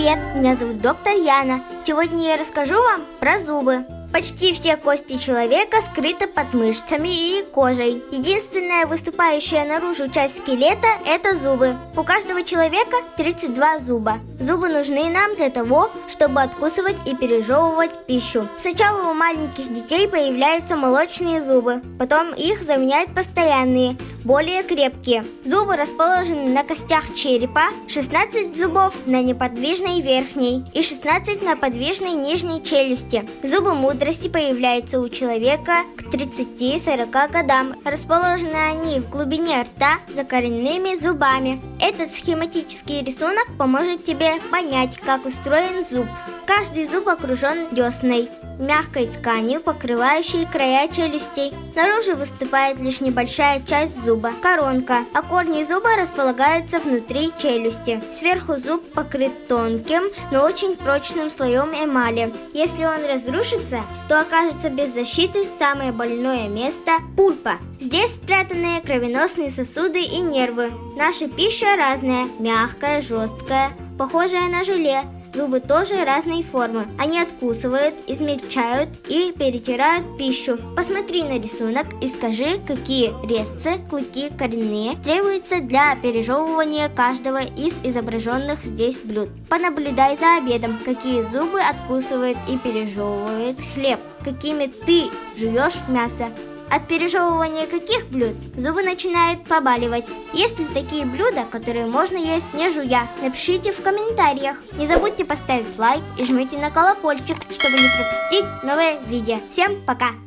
привет! Меня зовут доктор Яна. Сегодня я расскажу вам про зубы. Почти все кости человека скрыты под мышцами и кожей. Единственная выступающая наружу часть скелета – это зубы. У каждого человека 32 зуба. Зубы нужны нам для того, чтобы откусывать и пережевывать пищу. Сначала у маленьких детей появляются молочные зубы, потом их заменяют постоянные, более крепкие. Зубы расположены на костях черепа, 16 зубов на неподвижной верхней и 16 на подвижной нижней челюсти. Зубы мудрости появляются у человека к 30-40 годам. Расположены они в глубине рта за коренными зубами. Этот схематический рисунок поможет тебе понять, как устроен зуб. Каждый зуб окружен десной, мягкой тканью, покрывающей края челюстей. Наружу выступает лишь небольшая часть зуба – коронка, а корни зуба располагаются внутри челюсти. Сверху зуб покрыт тонким, но очень прочным слоем эмали. Если он разрушится, то окажется без защиты самое больное место – пульпа. Здесь спрятаны кровеносные сосуды и нервы. Наша пища разная – мягкая, жесткая, похожая на желе. Зубы тоже разной формы. Они откусывают, измельчают и перетирают пищу. Посмотри на рисунок и скажи, какие резцы, клыки коренные требуются для пережевывания каждого из изображенных здесь блюд. Понаблюдай за обедом, какие зубы откусывает и пережевывает хлеб, какими ты жуешь мясо. От пережевывания каких блюд зубы начинают побаливать? Есть ли такие блюда, которые можно есть не жуя? Напишите в комментариях. Не забудьте поставить лайк и жмите на колокольчик, чтобы не пропустить новые видео. Всем пока!